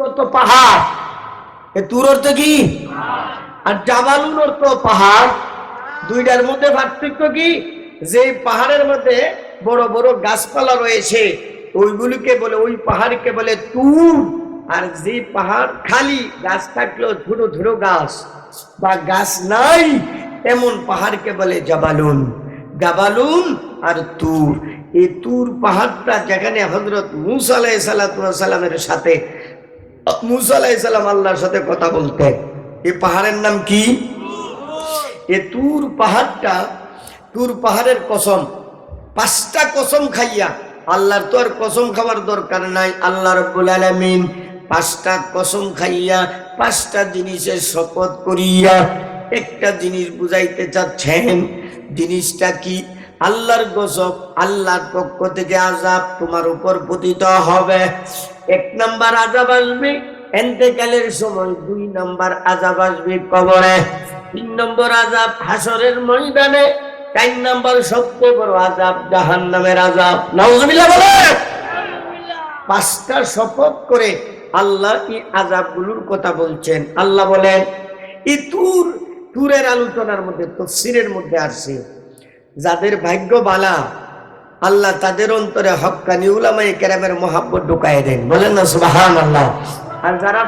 অর্থ পাহাড়, এ তুর অর্থ কি? আর জাবালুন অর্থ পাহাড়। দুইটার মধ্যে পার্থক্য কি? যে পাহাড়ের মধ্যে বড় বড় গাছপালা রয়েছে ওইগুলিকে বলে, ওই পাহাড়কে বলে তুর। আর যে পাহাড় খালি গাছ থাকলেও ছোট ছোট গাছ বা গাছ নাই এমন পাহাড়কে বলে জাবালুন। জাবালুন আর তুর, এই তুর পাহাড়টা যেখানে হযরত মূসা আলাইহিস সালামের সাথে মূসা আলাইহিস সালাম আল্লাহর সাথে কথা বলতেন, এই পাহাড়ের নাম কি? এ তুর পাহাড়টা, তুর পাহাড়ের কসম, 5টা কসম খাইয়া, আল্লাহর তো আর কসম খাওয়ার দরকার নাই, আল্লাহ রাব্বুল আলামিন 5টা কসম খাইয়া 5টা জিনিসের শপথ করিয়া একটা জিনিস বুঝাইতে চাচ্ছেন। জিনিসটা কি? আল্লাহর গজব, আল্লাহর পক্ষ থেকে আযাব তোমার উপর পতিত হবে। 1 নাম্বার আযাব আসবে ইন্তেকালের সময়, 2 নাম্বার আযাব আসবে কবরে, 3 নম্বর আযাব হাসরের ময়দানে, 4 নাম্বার সবচেয়ে বড় আযাব জাহান্নামের আযাব। নাউজুবিল্লাহ বলে। 5টা শপথ করে আল্লাহ এই আযাবগুলোর কথা বলছেন। আল্লাহ বলেন এই তুরের আলোচনার মধ্যে তাফসীরের মধ্যে আসছে, যাদের ভাগ্য বালা আল্লাহ তাদের অন্তরে হক্কানি উলামায়ে কেরামের মহব্বত ঢুকায় দেন, বলেন না সুবহানাল্লাহ। আর যারা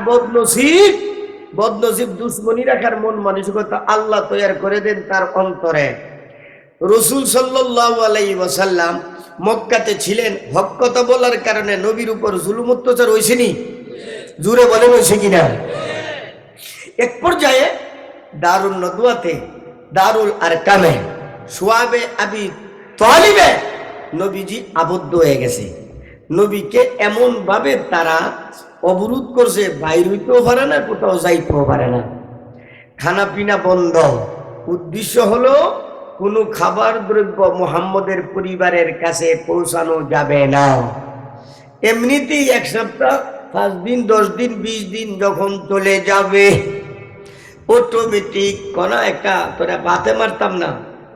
বদনসিব দুশ্মনী রাখার মন মানসিকতা আল্লাহ তৈরি করে দেন তার অন্তরে। রাসূল সাল্লাল্লাহু আলাইহি ওয়াসাল্লাম মক্কাতে ছিলেন, হক কথা বলার কারণে নবীর উপর জুলুম অত্যাচার হয়েছেনি? জুড়ে বলেন হয়েছে কিনা? এক পর্যায়ে দারুল নদওয়াতে, দারুল আরকামে সুয়াবে আবি তালিবে নবীজি আবদ্ধ হয়ে গেছে। নবীকে এমন ভাবে তারা অবরোধ করছে, বাইর হইতেও পারে না, কোথাও যাইতেও পারে না, খানা পিনা বন্ধ। উদ্দেশ্য হলো কোনো খাবার দ্রব্য মুহাম্মদের পরিবারের কাছে পৌঁছানো যাবে না। এমনিতেই 1 সপ্তাহ, 5 দিন, 10 দিন, 20 দিন যখন চলে যাবে, অটোমেটিক কোন একটা তোরা বাতে মারতাম না,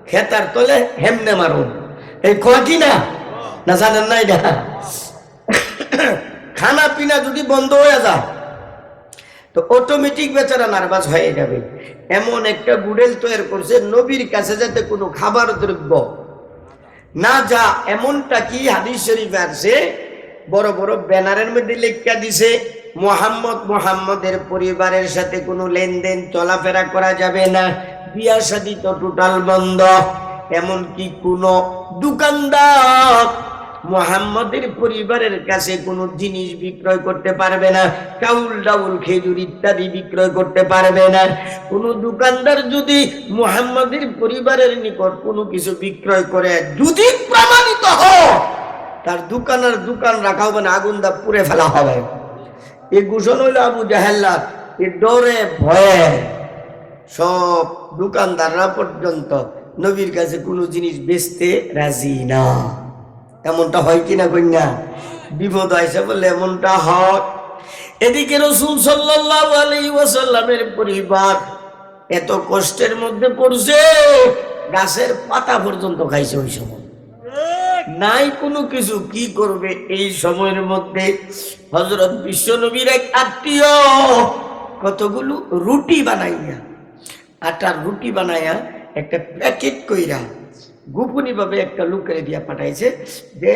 খেতার তলে হেমনে মারুন, এই কয়টি না না জানেন না? এটা খানা পিনা যদি বন্ধ হয়ে যায় তো অটোমেটিক বেচারা নার্ভাস হয়ে যাবে। এমন একটা গুডেল তৈরি করছে নবীর কাছে যাতে কোনো খাবার দ্রব্য না যা। এমনটা কি হাদিস শরীফে আছে, বড় বড় ব্যানারের মধ্যে লেখা দিছে মুহাম্মদের পরিবারের সাথে কোনো লেনদেন চলাফেরা করা যাবে না, বিয়া শাদী তো টোটাল বন্ধ। এমনকি কোনো দোকানদার মুহাম্মদের পরিবারের কাছে কোনো জিনিস বিক্রয় করতে পারবে না, চাউল ডাউল খেজুর ইত্যাদি বিক্রয় করতে পারবে না। কোনো দোকানদার যদি মুহাম্মদের পরিবারের নিকট কোনো কিছু বিক্রয় করে যদি প্রমাণিত হয়, তার দোকান রাখা হবে না, আগুন দা পুড়ে ফেলা হবে। এই ঘোষণ হইল আবু জাহেল্লা, এই ডরে ভয়ে সব দোকানদাররা পর্যন্ত নবীর কাছে কোনো জিনিস বেচতে রাজি না। এমনটা হয় কিনা কন্যা? বিপদ আইসা বলে এমনটা হয়। এদিকে রাসূল সাল্লাল্লাহু আলাইহি ওয়াসাল্লামের পরিবার এত কষ্টের মধ্যে পড়ছে, গাছের পাতা পর্যন্ত খাইছে ওই সময়, নাই কোনো কিছু। কি করবে এই সময়ের মধ্যে? হযরত বিশ্বনবীর এক আত্মীয় কতগুলো রুটি বানাইয়া, আটার রুটি বানাইয়া একটা প্যাকেট কইরা গোপনী ভাবে একটা লোকের দিয়া পাঠাইছে যে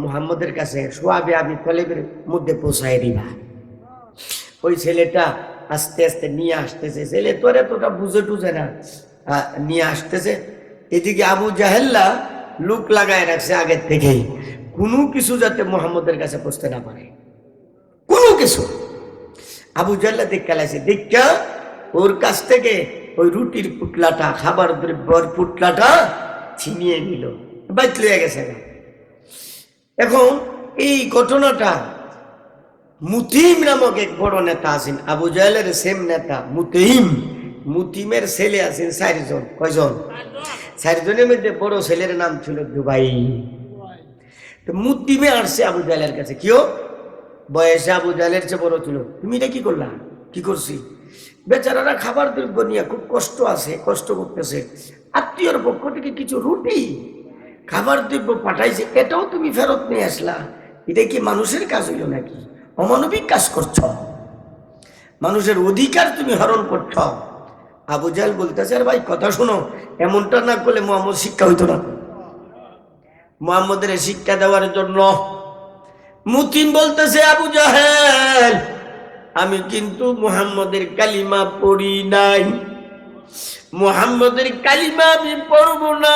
মুহাম্মদের কাছে সুয়াবে আবি তালিবের মধ্যে পৌঁছায় দিবা। ওই ছেলেটা আস্তে আস্তে নিয়ে আসতেছে, ছেলে তোরে তোটা বুঝে টুঝে না, নিয়ে আসতেছে। এদিকে আবু জাহেল্লা লুক লাগায় রাখছে আগের থেকেই, কোনো কিছু যাতে মুহাম্মদের কাছে পৌঁছতে না পারে, কোনো কিছু। আবু জাহেল্লা দেখালাইছে, দেখা ওর কাছ থেকে ওই রুটির পুটলাটা, খাবার দ্রব্যর পুটলাটা ছিনিয়ে নিল, বাইত লইয়া গেছে। এখন এই ঘটনাটা মুতিম নামক এক বড় নেতা আছেন, আবু জাহেলের সেম নেতা মুতিমের ছেলে আছেন 4 জন। কয়জন? 4 জনের মধ্যে বড় ছেলের নাম ছিল দুবাই। তো মুতিমে আসছে আবু জাহেলের কাছে, কেউ বয়সে আবু জাহেলের চেয়ে বড় ছিল। তুমি এটা কি করলা? কি করছি? বেচারারা খাবার দ্রব্য নিয়ে খুব কষ্ট আছে, কষ্ট করতেছে, আত্মীয়র পক্ষ থেকে কিছু রুটি খাবার দ্রব্য পাঠাইছে, এটাও তুমি ফেরত নিয়ে আসলা। এটা কি মানুষের কাজ হইল নাকি? অমানবিক কাজ করছ। মানুষের অধিকার তুমি হরণ করছ। আবু জাহেল বলতেছে, আর ভাই কথা শোনো, এমনটা না করলে মুহাম্মদ শিক্ষা হইতো না। মুহাম্মদের শিক্ষা দেওয়ার জন্য মুতিম বলতেছে, আবু জাহেল আমি কিন্তু মুহাম্মদের কালিমা পড়ি নাই, মুহাম্মদের কালিমা আমি পড়ব না।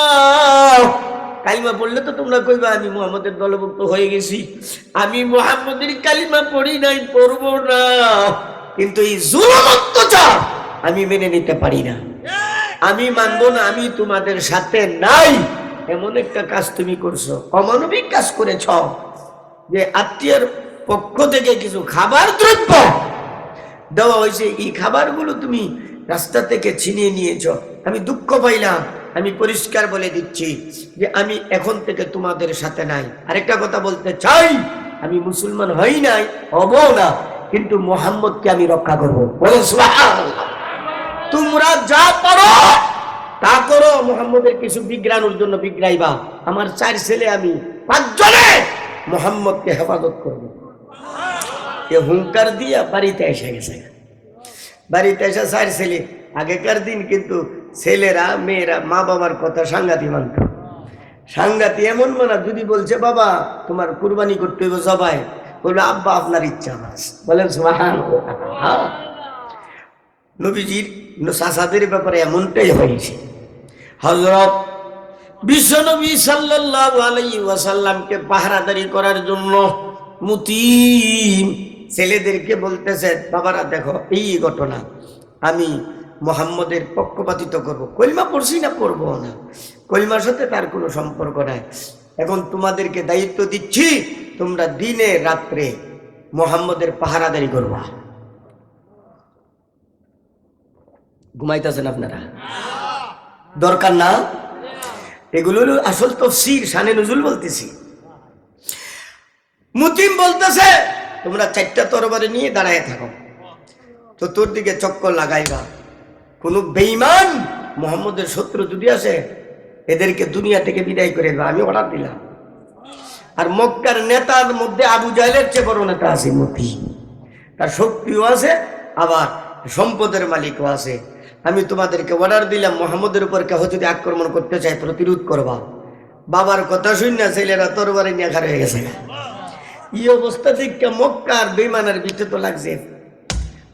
কালিমা পড়লে তো তোমরা কইবা আমি মুহাম্মদের দলভুক্ত হয়ে গেছি। আমি মুহাম্মদের কালিমা পড়ি নাই, পড়ব না। কিন্তু এই জুলুম অত্যাচার আমি মেনে নিতে পারি না, আমি মানবো না। আমি তোমাদের সাথে নাই। এমন একটা কাজ তুমি করছো, অমানবিক কাজ করেছ, যে আত্মীয়ের পক্ষ থেকে কিছু খাবার দ্রব্য দেওয়া হয়েছে, এই খাবারগুলো তুমি রাস্তা থেকে ছিনিয়ে নিয়েছ। আমি দুঃখ পাইলাম। আমি পরিষ্কার বলে দিচ্ছি যে আমি এখন থেকে তোমাদের সাথে নাই। আরেকটা কথা বলতে চাই, আমি মুসলমান হই নাই, হব না, কিন্তু মুহাম্মদকে আমি রক্ষা করবো। বলেন সুবহানাল্লাহ। তোমরা যা পারো তা করো, মুহাম্মদের কিছু বিগ্রানোর জন্য বিগ্রাইবা। আমার 4 ছেলে, আমি 5 জনে মুহাম্মদকে হেফাজত করবো। এ হুঙ্কার দিয়া বাড়িতে এসে গেছে। বাড়িতে এসে 4 ছেলে। আগেকার দিন কিন্তু ছেলেরা মেয়েরা মা বাবার কথা সাংঘাতি মানত। সাংঘাতি এমন মানা, যদি বলছে বাবা তোমার কুরবানি করতে হবে সবাই, বলবে আব্বা আপনার ইচ্ছা বাস। বলেন সুবহানাল্লাহ। নবীজির চাচাদের ব্যাপারে এমনটাই হয়েছে। হযরত বিশ্বনবী সাল্লাল্লাহু আলাইহি ওয়াসাল্লামকে পাহারাদারি করার জন্য মুতিম ছেলেদেরকে বলতেছে, বাবারা দেখো এই ঘটনা, আমি মুহাম্মদের পক্ষপাতিত্ব করব। কলিমা পড়ছি না, পড়বো না, কলিমার সাথে তার কোনো সম্পর্ক নাই। এখন তোমাদেরকে দায়িত্ব দিচ্ছি, তোমরা দিনে রাত্রে মুহাম্মদের পাহারাদারি করবা। ঘুমাইতেছেন আপনারা? দরকার না? এগুলো হলো আসল তাফসীর, শানে নুজুল বলতেছি। মুতিম বলতেছে, তোমরা 4টা তরবারি নিয়ে দাঁড়ায় থাকো, তো তোর দিকে চক্কর লাগাইবা। কোন বেঈমান মুহাম্মদের শত্রু যদি আসে, এদেরকে দুনিয়া থেকে বিদায় করে দেবা, আমি অর্ডার দিলাম। আর মক্কার নেতার মধ্যে আবু জাহেলের চেয়ে বড় নেতা আছে মুতিম। তার শক্তিও আছে, আবার সম্পদের মালিকও আছে। আমি তোমাদেরকে অর্ডার দিলাম, মুহাম্মদের উপর কেউ যদি আক্রমণ করতে চায় প্রতিরোধ করবা। বাবার কথা শুনে ছেলেরা তরবারি নিয়ে খাড়া হয়ে গেছে। এই অবস্থা দেখে মক্কার বেঈমানের ভিতরে তো লাগছে,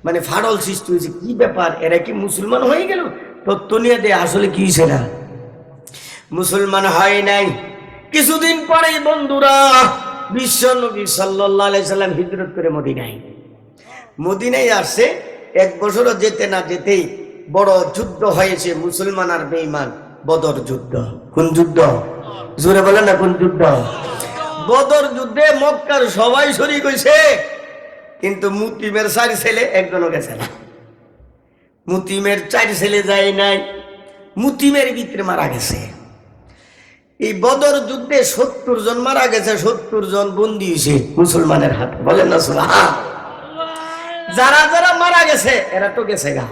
মানে ফাড়ল সৃষ্টি হয়েছে। কি ব্যাপার, এরা কি মুসলমান হয়ে গেল? তত্ত্ব নিয়ে দেয় আসলে কি হয়েছে না, মুসলমান হয় নাই। কিছুদিন পরেই বন্ধুরা বিশ্বনবী সাল্লাল্লাহু আলাইহি সাল্লাম হিজরত করে মদিনায় আসছে। 1 বছরও যেতে না যেতেই বড় যুদ্ধ হয়েছে মুসলমান আর বেঈমান, বদর যুদ্ধ। কোন যুদ্ধ? জোরে বলেন না, কোন যুদ্ধ? বদর যুদ্ধে মক্কার সবাই শরীক হয়েছে, কিন্তু মুতিমের 4 ছেলে একজনও গেছে না। মুতিমের 4 ছেলে যায় নাই, মুতিমের ভিতরে মারা গেছে। এই বদর যুদ্ধে 70 জন মারা গেছে, 70 জন বন্দী হয়েছে মুসলমানের হাতে। বলেন না সুবহানাল্লাহ। যারা যারা মারা গেছে এরা তো গেছে গা,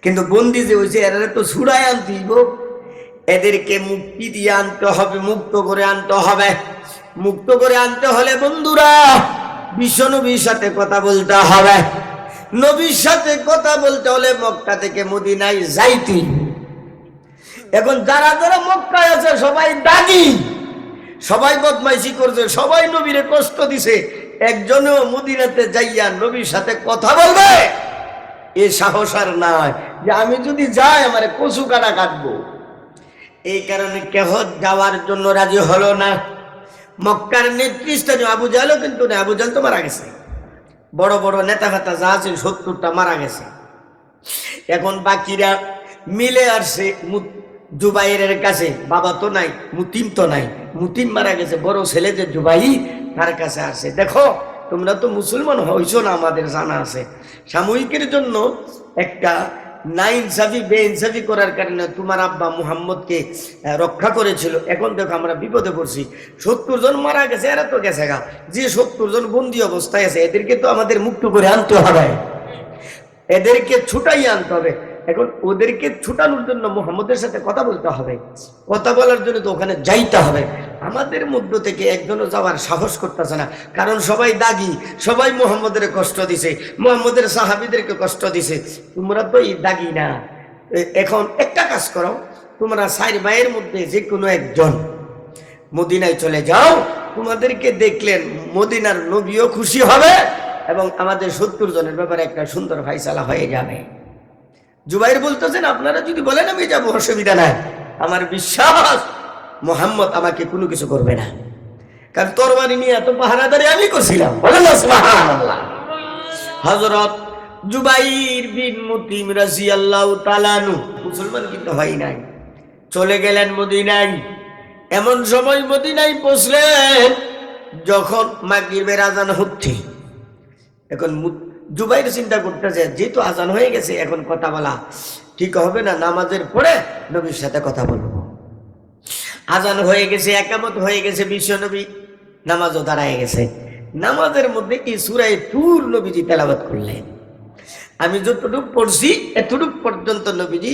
কিন্তু বন্দী যে হয়েছে এরা তো ছুড়ায় আনতে হইব। এদেরকে মুক্তি দিয়ে আনতে হবে, মুক্ত করে আনতে হবে। মুক্ত করে আনতে হলে বন্ধুরা বিশ্বনবীর সাথে কথা বলতে হবে। নবীর সাথে কথা বলতে হলে মক্কা থেকে মদিনায় যাইতে। এখন যারা যারা মক্কায় আছে সবাই দাগি, সবাই বদমাইশি করছে, সবাই নবীরে কষ্ট দিছে। একজনও মদিনাতে যাইয়া নবীর সাথে কথা বলবে এ সাহস আর নাই, যে আমি যদি যাই আমার কচু কাটা কাটবো। এই কারণে কেহ যাওয়ার জন্য রাজি হলো না। মক্কার নেতৃস্থানীয় আবু জাহেলও কিন্তু না, আবু জাহেল তো মারা গেছে। বড় বড় নেতা ফেতা যা আছে 70টা মারা গেছে। এখন বাকিরা মিলে আসছে জুবাইরের কাছে। বাবা তো নাই, মুতিম তো নাই, মুতিম মারা গেছে। বড় ছেলে যে জুবাই, তার কাছে আসছে, দেখো তোমরা তো মুসলমান হইছো না, আমাদের জানা আছে। সাময়িকের জন্য একটা নাইনসাফি বেইনসাফি করার কারণে তোমার আব্বা মুহাম্মদকে রক্ষা করেছিল। এখন দেখো আমরা বিপদে পড়ছি, 70 জন মারা গেছে, এরা তো গেছে গা। যে 70 জন বন্দী অবস্থায় আছে এদেরকে তো আমাদের মুক্ত করে আনতে হবে, এদেরকে ছুটাই আনতে হবে। এখন ওদেরকে ছুটানোর জন্য মুহাম্মদের সাথে কথা বলতে হবে, কথা বলার জন্য তো ওখানে যাইতে হবে। আমাদের মধ্য থেকে একজনও যাওয়ার সাহস করতেছে না, কারণ সবাই দাগি, সবাই মুহাম্মদের কষ্ট দিছে, মুহাম্মদের সাহাবীদেরকে কষ্ট দিছে। তোমরা তো এই দাগি না। এখন একটা কাজ করো, তোমরা 4 ভাইয়ের মধ্যে যে কোনো একজন মদিনায় চলে যাও, তোমাদেরকে দেখলেন মদিনার নবীও খুশি হবে এবং আমাদের 70 জনের ব্যাপারে একটা সুন্দর ফাইসালা হয়ে যাবে। জুবাইর বলতেছেন, আপনারা যদি বলেন আমি যাবো, অসুবিধা নাই, আমার বিশ্বাস মুহাম্মদ আমাকে কোনো কিছু করবে না, কারণ তরবারি নিয়ে এত পাহারাদারি আমি করছিলাম। বলেন না সুবহানাল্লাহ। হযরত জুবাইর বিন মুতিম রাদিয়াল্লাহু তাআলা আনহু মুসলমান কিন্তু হয় নাই, চলে গেলেন মদিনায়। এমন সময় মদিনায় পৌঁছলেন যখন মাগরিবের আজান হচ্ছে। এখন জুবাইর চিন্তা করতেছে, যেহেতু আজান হয়ে গেছে, এখন কথা বলা ঠিক হবে না, নামাজের পরে নবীর সাথে কথা বলবো। আজান হয়ে গেছে, একামত হয়ে গেছে, বিশ্ব নবী নামাজও দাঁড়ায় গেছে। নামাজের মধ্যে এই সূরা তুর নবীজি তেলাওয়াত করলেন। আমি যতটুকু পড়ছি এতটুকু পর্যন্ত নবীজি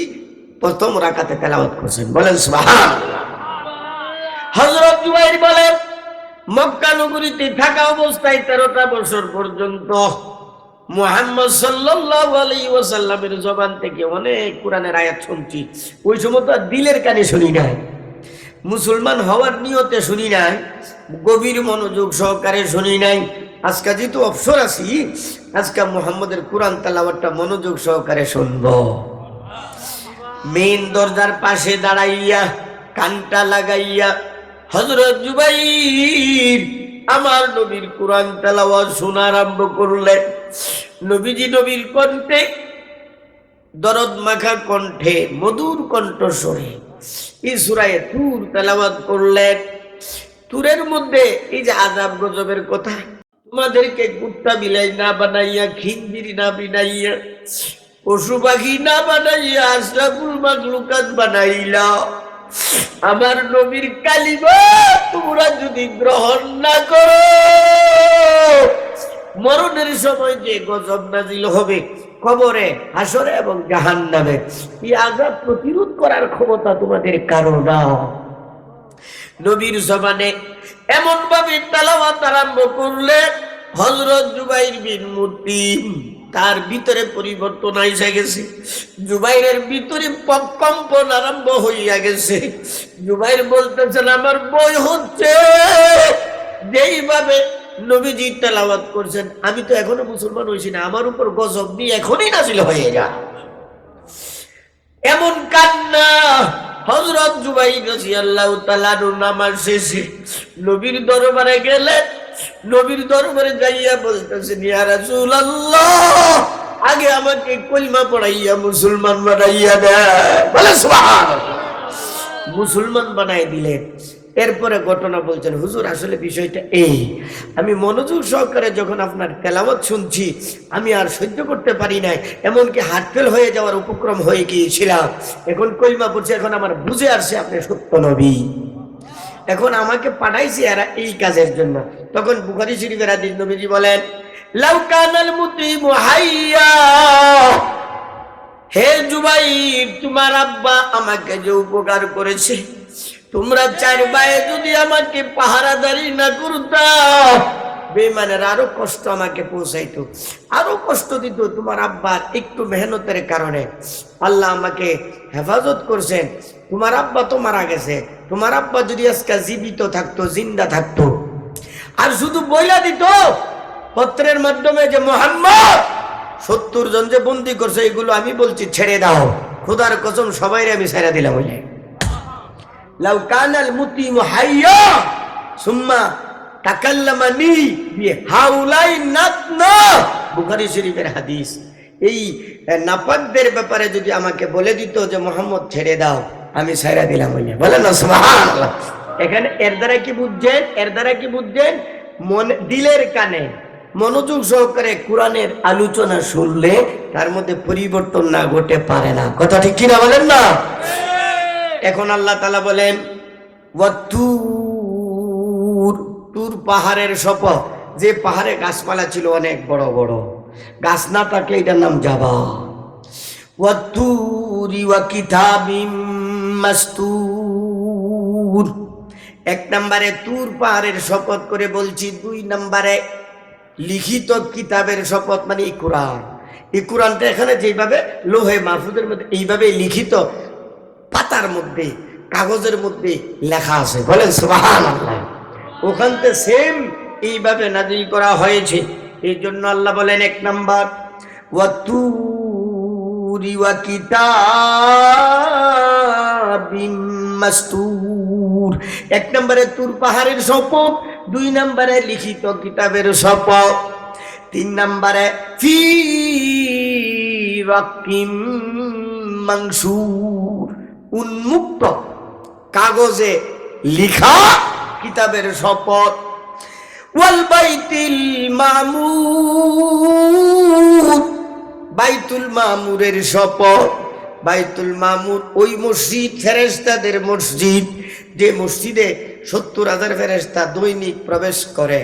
প্রথম রাকাতে তেলাওয়াত করছেন। বলেন সুবহানাল্লাহ। হযরত জুবাইর বলেন, মক্কা নগরীতে থাকা অবস্থায় 13টা বছর পর্যন্ত মুহাম্মদ সাল্লাল্লাহু আলাইহি ওয়াসাল্লামের জবান থেকে অনেক কোরআনের আয়াত শুনছি। ওই সময় তো দিলের কানে শুনি নাই, মুসলমান হওয়ার নিয়তে শুনি নাই, গভীর মনোযোগ সহকারে শুনি নাই। আজকে যেহেতু অবসর আছি, আজকে মুহাম্মদের কোরআন তেলাওয়াতটা মনোযোগ সহকারে শুনবো। মেইন দরজার পাশে দাঁড়াইয়া কানটা লাগাইয়া হযরত জুবাইর আমার নবীর কোরআন তেলাওয়াত শোনা আরম্ভ করলেন। নবীজি নবীর কণ্ঠে, দরদ মাখা কণ্ঠে, মধুর কণ্ঠস্বরে এই সূরা তুর তেলাওয়াত করলেন। তুরের মধ্যে এই যে আযাব গজবের কথা, তোমাদেরকে কুত্তা বিলাই না বানাইয়া, খিনজির না বানাইয়া, পশু পাখি না বানাইয়া আশরাফুল মাখলুকাত বানাইলা। আমার নবীর কালিমা তোমরা যদি গ্রহণ না করো, মরণের সময় যে গজব নাজিল হবে কবরে, হাসরে এবং জাহান্নামে, এই আযাব প্রতিরোধ করার ক্ষমতা তোমাদের কারো না। নবীর জবানে এমন ভাবে তেলাওয়াত আরম্ভ করলেন, হযরত জুবাইর বিন মুতিম তার ভিতরে পরিবর্তন আইসা গেছে। জুবাইরের ভিতরে কম্পন আরম্ভ হইয়া গেছে। জুবাইর বলতেছেন, আমার ভয় হচ্ছে, যেইভাবে নবীজি তেলাওয়াত করছেন আমি তো এখনো মুসলমান হইছি না, আমার উপর গজব নিয়ে এখনই নাযিল হয়ে যা। এমন কান্না। হযরত জুবাইর রাদিয়াল্লাহু তাআলা নামাজ শেষে নবীর দরবারে গেলেন। নবীর দরবারে যাইয়া বলতেছেন, ইয়া রাসূলুল্লাহ, আগে আমাকে কলিমা পড়াইয়া মুসলমান বানাইয়া দেন। বলে সুবহানাল্লাহ। মুসলমান বানাই দিলেন। এরপরে ঘটনা বলছেন, হুজুর আসলে বিষয়টা এই, আমি মনোযোগ সহকারে যখন আপনার তেলাওয়াত শুনছি আমি আর সহ্য করতে পারি নাই, এমনকি হার্ট ফেল হয়ে যাওয়ার উপক্রম হয়ে গিয়েছিলাম। এখন কলিমা পড়ছে, এখন আমার বুঝে আসছে আপনি সত্য নবী, এখন আমাকে পাঠাইছে এরা এই কাজের জন্য। তখন বুখারী শরীফের হাদিস, নবীজি বলেন, লাউ কানাল মুতিমু হাইয়া, হে জুবাইর, তোমার আব্বা আমাকে যে উপকার করেছে, তোমরা 4 ভাই যদি আমাকে পাহারাদারি না করতা, বেঈমানের আরো কষ্ট আমাকে পৌঁছাইতো, আরো কষ্ট দিত। তোমার আব্বার একটু মেহনতের কারণে আল্লাহ আমাকে হেফাজত করছেন। তোমার আব্বা তো মারা গেছে, তোমার আব্বা যদি আজকে জীবিত থাকতো, জিন্দা থাকতো, আর শুধু বইলা দিত পত্রের মাধ্যমে যে মুহাম্মদ 70 জন যে বন্দি করছে, এগুলো আমি বলছি ছেড়ে দাও, খোদার কসম সবাইরে আমি ছেড়ে দিলাম। বলে লাউ কানাল মুতিমু হাইয়া সুম্মা তাকাল্লামানি বিহাউলাই নাতনা, বুখারী শরীফের হাদিস। এই নাপাকদের ব্যাপারে যদি আমাকে বলে দিত যে মুহাম্মদ ছেড়ে দাও, আমি ছেড়ে দিলাম। বলে না সুবহানাল্লাহ। এখানে এর দ্বারা কি বুঝছেন? এর দ্বারা কি বুঝছেন? দিলের কানে মনোযোগ সহকারে কোরআনের আলোচনা শুনলে তার মধ্যে পরিবর্তন না ঘটে পারে না। কথা ঠিক কিনা বলেন না? এখন আল্লাহ তাআলা বলেন, তুর পাহাড়ের শপথ, যে পাহাড়ে গাছপালা ছিল অনেক বড় বড়, গাছ না থাকলে এটার নাম জাবা। ওয়াত্তুরি ওয়া কিতাবিম মাসতুর। এক নম্বরে তুর পাহাড়ের শপথ করে বলছি, দুই নম্বরে লিখিত কিতাবের শপথ, মানে এই কোরআন। এই কোরআনটা এখানে যেভাবে লোহে মাহফুজের মধ্যে এইভাবে লিখিত পাতার মধ্যে কাগজের মধ্যে লেখা আছে, বলেন সুবহানাল্লাহ। ওখানতে সেম এইভাবে নাজিল করা হয়েছে। এই জন্য আল্লাহ বলেন এক নাম্বার ওয়াতুরি ওয়া কিতাবিম মাসতুর, এক নম্বরে তুর পাহাড়ের শপথ, দুই নম্বরে লিখিত কিতাবের শপথ, তিন নম্বরে ফি রাক্কিম মানসুর, উন্মুক্ত কাগজে লিখা কিতাবের শপথ, ওয়াল বাইতুল মামুর, বাইতুল মামুরের শপথ। বাইতুল মামুর ওই মসজিদ, ফেরেশতাদের মসজিদ, যে মসজিদে 70,000 ফেরেশতা দৈনিক প্রবেশ করে।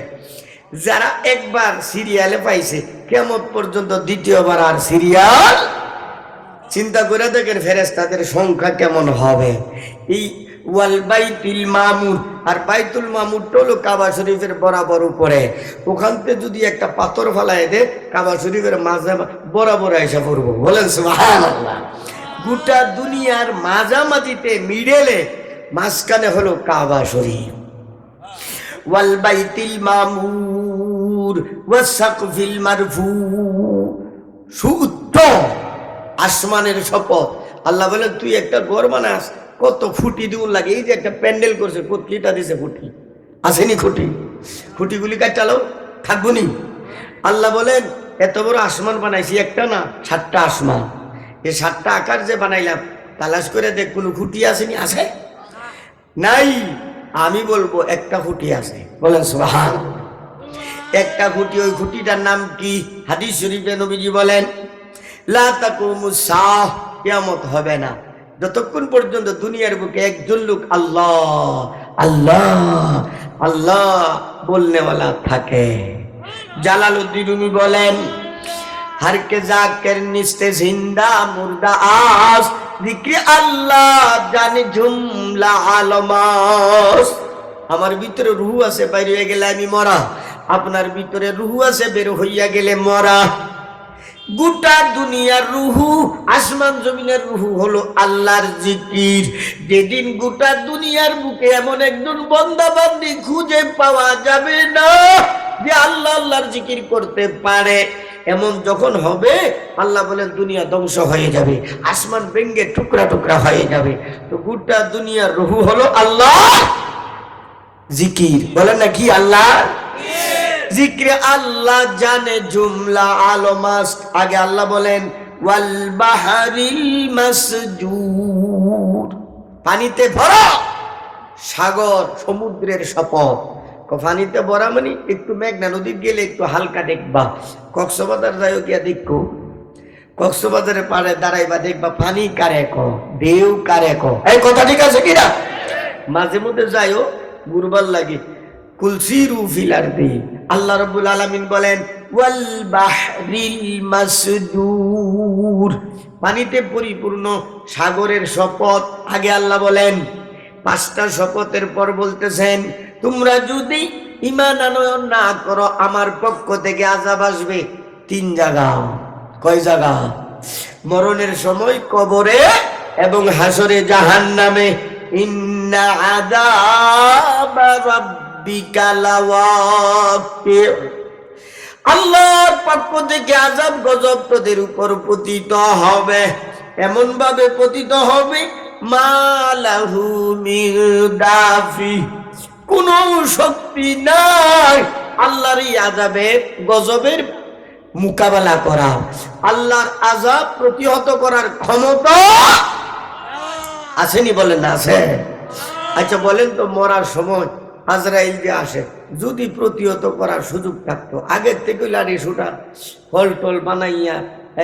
যারা একবার সিরিয়ালে পাইছে, কিয়ামত পর্যন্ত দ্বিতীয়বার আর সিরিয়াল, চিন্তা করে দেখেন ফেরেশতাদের সংখ্যা কেমন হবে। এই ওয়াল বাইতুল মামুর, আর বাইতুল মামুর হলো কাবা শরীফের বরাবর উপরে। ওখানতে যদি একটা পাথর ফালায় দে, কাবা শরীফের মাঝে বরাবর এসে পড়বো, বলেন সুবহানাল্লাহ। গোটা দুনিয়ার মাঝামাঝিতে, মিডলে মাঝখানে হলো কাবা শরীফ। ওয়াল বাইতুল মামুর ওয়াস সাকফিল মারফু, সুউচ্চ আসমানের শপথ। আল্লাহ বলেন তুই একটা ঘর বানাস, কত ফুটি দিউন লাগে। এই যে একটা প্যান্ডেল করছে, কতলিটা দিছে ফুটি, আসেনি খুঁটি, খুঁটিগুলি কাটালো থাকবো নি। আল্লাহ বলেন এত বড় আসমান বানাইছি, একটা না 7টা আসমান। এই 7টা আকার যে বানাইলাম, তালাশ করে দেখ কোনো খুঁটি আসেনি, আছে নাই? আমি বলবো একটা খুঁটি আছে, বলেন সুবহানাল্লাহ। একটা খুঁটি, ওই খুঁটিটার নাম কি? হাদিস শরীফে নবীজি বলেন লা তাকুমুস সাহ, কিয়ামত হবে না যতক্ষণ পর্যন্ত দুনিয়ার বুকে একজন লোক আল্লাহ আল্লাহ আল্লাহ বলনেওয়ালা থাকে। জালালউদ্দিন রুমি বলেন हर के जाकर निस्ते जिंदा मुर्दा आस जिक्र अल्लाह जाने जुमला आलमास। আমার ভিতরে রূহ আছে, বাইরে হয়ে গেলে আমি মরা। আপনার ভিতরে রূহ আছে, বের হইয়া গেলে মরা। গোটা দুনিয়ার রূহু, আসমান জমিনের রূহু হলো আল্লাহর জিকির। যেদিন গোটা দুনিয়ার বুকে এমন একজন বান্দা বান্দি খুঁজে পাওয়া যাবে না যে আল্লাহ আল্লাহর জিকির করতে পারে, এমন যখন হবে, আল্লাহ বলেন দুনিয়া ধ্বংস হয়ে যাবে, আসমান ভেঙে টুকরা টুকরা হয়ে যাবে। তো গোটা দুনিয়ার রূহু হলো আল্লাহ জিকির, বলেন না কি? আল্লাহ জিক্রে আল্লাহ জানে জুমলা আলমাস। আগে আল্লাহ বলেন ওয়াল বাহারিল মাসজুর, পানিতে ভরা সাগর, সমুদ্রের শপথ। পানিতে ভরা মানে একটু মেঘনা নদী গেলে একটু হালকা দেখবা। কক্সবাজার যাইও গিয়া দেখো, কক্সবাজারের পাড়ে দাঁড়াইবা, দেখবা পানি কারে ক, ঢেউ কারে ক। এই কথা ঠিক আছে কিনা? মাঝে মধ্যে যাইও, গুরবার লাগে। কুলসিরু ফিল আরদি, আল্লাহ রাব্বুল আলামিন বলেন ওয়াল বাহরিল মাসদুর, পানিতে পরিপূর্ণ সাগরের শপথ। আগে আল্লাহ বলেন 5টা শপথের পর বলতেছেন তোমরা যদি ঈমান আনয়ন না করো, আমার পক্ষ থেকে আযাব আসবে 3 জায়গা। কয় জায়গা? মরণের সময় কবরে এবং হাসরে জাহান্নামে। ইন্না আযাবা রাব্বিকা লাওয়াকি, আল্লাহর পক্ষ থেকে আযাব গজব তোদের উপর পতিত হবে, এমন ভাবে পতিত হবে মালাহু মিন দাফি, কোন শক্তি নাই আল্লাহর এই আযাবের গজবের মোকাবেলা করা। আল্লাহর আযাব প্রতিহত করার ক্ষমতা আসেনি? বলেন না আছে? আচ্ছা বলেন তো, মরার সময় আজরাইল যে আসে, যদি প্রতিহত করার সুযোগ থাকতো, আগের থেকে লাড়ি সুটা ফল টল বানাইয়া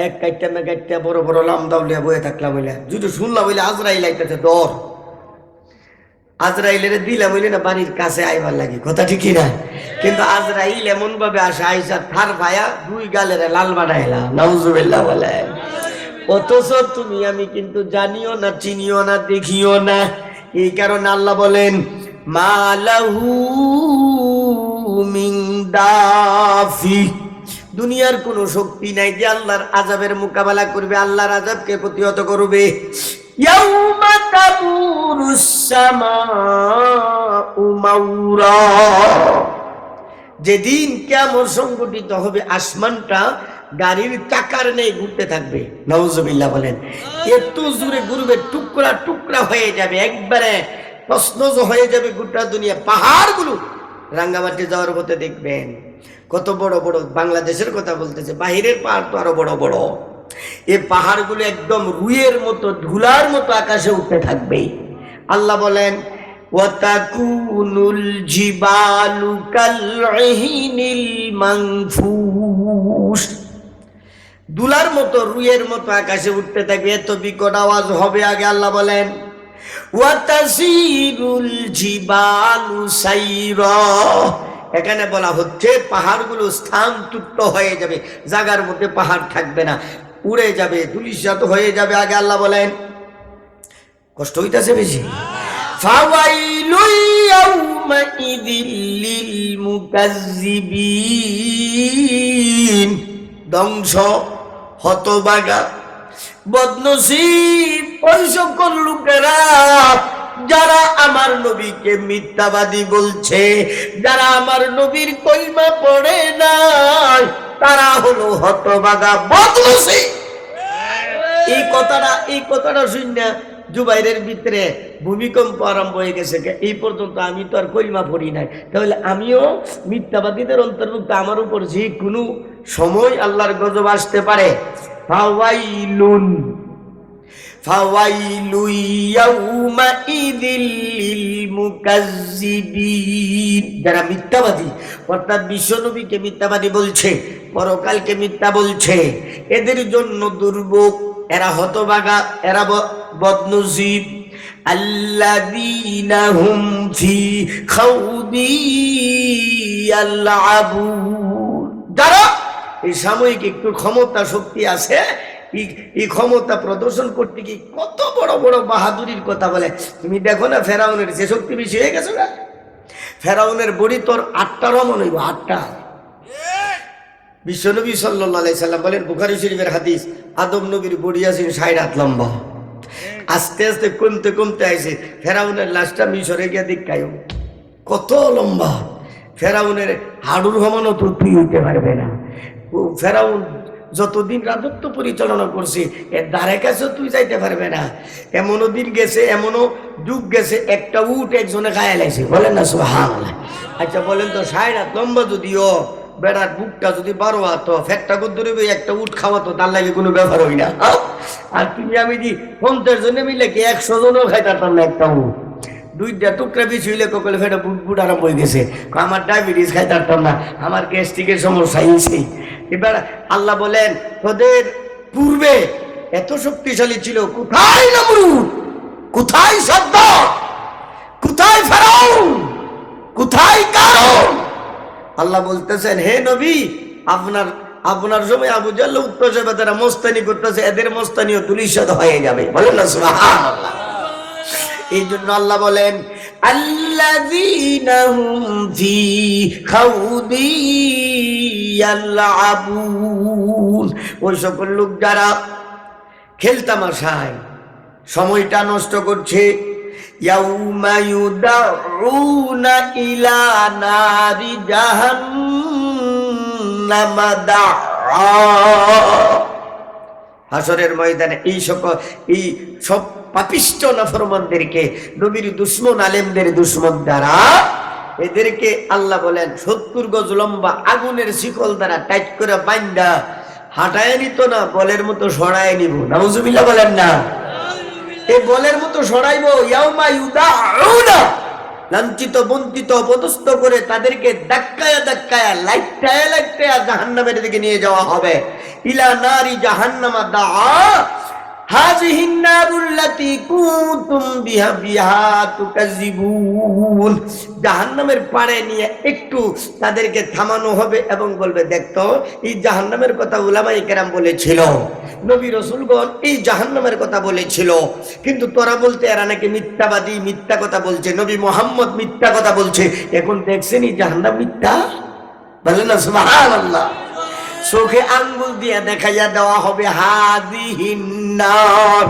এক কাইটা না কাইটা বড় বড় লামদাউলিয়া বয়ে থাকলাম বলে, যদি শুনলাম বলে আজরাইল আইতেছে দর, আজরাইলের দিলাম বলে না বাড়ির কাছে আইবার লাগে, কথা ঠিকই না? কিন্তু আজরাইল এমন ভাবে আসে, আইসা থার ভাইয়া 2 গালের লাল বানাইলা, নাউজুবিল্লাহ বলে। অথচ তুমি আমি কিন্তু জানিও না, চিনিও না, দেখিও না। এই কারণে আল্লাহ বলেন মালাহু মিন দাফি, দুনিয়ার কোনো শক্তি নাই যে আল্লাহর আযাবের মোকাবেলা করবে, আল্লাহর আযাবকে প্রতিহত করবে। ইয়াউমা তামুরুস সামাউ মাউরা, যেদিন কিয়ামত সংঘটিত হবে আসমানটা গাড়ির চাকার নেই ঘুরতে থাকবে। নাউজুবিল্লাহ বলেন। এত জোরে ঘুরবে, টুকরা টুকরা হয়ে যাবে, একবারে তছনছ হয়ে যাবে গোটা দুনিয়া। পাহাড়গুলো রাঙ্গামাটি যাওয়ার পথে দেখবেন কত বড় বড়, বাংলাদেশের কথা বলতেছে, বাহিরের পাহাড় তো আরো বড় বড়। এই পাহাড়গুলো একদম রুইয়ের মতো, ধুলার মতো আকাশে উঠতে থাকবে। আল্লাহ বলেন ওয়াতাকুনুল জিবালু কালইহিনিল মানফুস, দুলার মতো, রুইয়ের মতো আকাশে উঠতে থাকবে, এত বিকট আওয়াজ হবে। আগে আল্লাহ বলেন ওয়াতাসিরুল জিবালু সাইরা, এখানে বলা হচ্ছে পাহাড়গুলো স্থানচ্যুত হয়ে যাবে, জায়গার মধ্যে পাহাড় থাকবে না, উড়ে যাবে, ধূলিসাৎ হয়ে যাবে। আগে আল্লাহ বলেন, কষ্ট হইতাছে বেশি? ফাওয়াইলু ইয়াউমাইযিল লিল মুকাজ্জিবিন, ধ্বংস, হতভাগা, বদনসিব ওই সকল লোকেরা যারা আমার নবীকে মিথ্যাবাদী বলছে, যারা আমার নবীর কলিমা পড়ে নাই, তারা হলো হতভাগা, বদনসিব। এই কথাটা শুনে জুবাইরের ভিতরে ভূমিকম্প আরম্ভ হয়ে গেছে। এই পর্যন্ত আমি তো আর কলিমা পড়ি নাই, তাহলে আমিও মিথ্যাবাদীদের অন্তর্ভুক্ত, আমার উপর যে কোনো সময় আল্লাহর গজব আসতে পারে। ফাওয়াইলুন ফাওয়াইলু ইয়াউমাইযিল লিল মুকাজ্জিবিন, যারা মিথ্যাবাদী, অর্থাৎ বিশ্বনবীকে মিথ্যাবাদী বলছে, পরকালকে মিথ্যা বলছে, এদের জন্য দুর্ভোগ, এরা হতভাগা, এরা বদনসিব। আল্লাযীনা হুম ফি খাউদি ইয়ালআবুন, যারা এই সাময়িক একটু ক্ষমতা শক্তি আছে, এই ক্ষমতা প্রদর্শন করতে গিয়ে কত বড় বড় বাহাদুরির কথা বলে। তুমি দেখো না ফেরাউনের যে শক্তি বেশি হয়ে গেছে না, ফেরাউনের বড়ি তোর 8টা রমন হইব, 8টা। বিশ্বনবী সাল্লাল্লাহু আলাইহি সাল্লাম বলেন, বুখারী শরীফের হাদিস, আদম নবীর বডি আছে 60 হাত লম্বা, আস্তে আস্তে কমতে কমতে আইছে, ফেরাউনের লাশটা মিশরে গিয়ে দেখায়ও কত লম্বা। ফেরাউনের হাড়ুর হমানো তো তুই হইতে পারবে না। ফেরাউন যতদিন রাজত্ব পরিচালনা করছে এর ধারে কাছে তুই যাইতে পারবে না। এমনও দিন গেছে, এমনও যুগ গেছে, একটা উট একজনে গায়ে লাইছে, বলেন না সুবহানাল্লাহ। আচ্ছা বলেন তো 60 হাত লম্বা যদিও, বেড়ার বুকটা যদি 12 হাত, ফ্যাটটা ধরে একটা উট খাওয়াতো, তার লাগে কোনো ব্যাপার হই না। আর তুমি আমি যে 50 জনে মিলে কি 100 জনও খাইতাম না একটা উট। 2টা টুকরা বেশি হইলে ককলে ফেটা বুট আরম্ভ হয়ে গেছে, আমার ডায়াবেটিস খাইতাম না, আমার গ্যাস্ট্রিকের সমস্যা হয়েছে। এবার আল্লাহ বলেন তোদের পূর্বে এত শক্তিশালী ছিল, কোথায় নমরুদ, কোথায় সাদ্দাত, কোথায় ফেরাউন, কোথায় কারণ? আল্লাহ বলতেছেন, হে নবী, আপনার সময় আবু জাহল উত্তর সবে তারা মস্তানি করতেছে, এদের মস্তানিও ধূলিসাৎ হয়ে যাবে, বলেন না সুবহানাল্লাহ। এই জন্য আল্লাহ বলেন আল্লাযীনা হুম ফি খাউদি ইয়ালআবুন, ওই সকল লোক যারা খেলতামাশায় সময়টা নষ্ট করছে। ইয়াউমা ইউদাউনা ইলা নারি জাহান্নাম দাআ, হাসরের ময়দানে এই সব পাপিষ্ঠ নাফরমানদেরকে, নবীর দুশমন, আলেমদের দুশমন দ্বারা এদেরকে আল্লাহ বলেন 70 গজ লম্বা আগুনের শিকল দ্বারা টাইট করে বাইন্দা হাঁটায় নিত না, বলের মতো সরায় নিব। নাউজুবিল্লাহ বলেন না, এই বলের মতো সরাইবো। ইয়াউমা ইউদাউনা, লাঞ্ছিত, বঞ্চিত, অপদস্থ করে তাদেরকে ধাক্কায়া ধাক্কায়া, লাইটায়া লাইটায়া জাহান্নামের দিকে নিয়ে যাওয়া হবে। ইলা নারি জাহান্নামা দাআ হাযিহিন নারুল্লাতী কুনতুম বিহা তুকাযিবুন, জাহান্নামের পাড়ে নিয়ে একটু তাদেরকে থামানো হবে এবং বলবে, দেখতো এই জাহান্নামের কথা উলামায়ে কেরাম বলেছিল, নবী রাসূলগণ এই জাহান্নামের কথা বলেছিল, কিন্তু তোরা বলতে এরা নাকি মিথ্যাবাদী, মিথ্যা কথা বলছে, নবী মুহাম্মদ মিথ্যা কথা বলছে। এখন দেখছেন এই জাহান্নাম মিথ্যা, বলেন না সুবহানাল্লাহ। চোখে আঙ্গুল দিয়ে দেখাইয়া দেওয়া হবে হাদিহিন নার,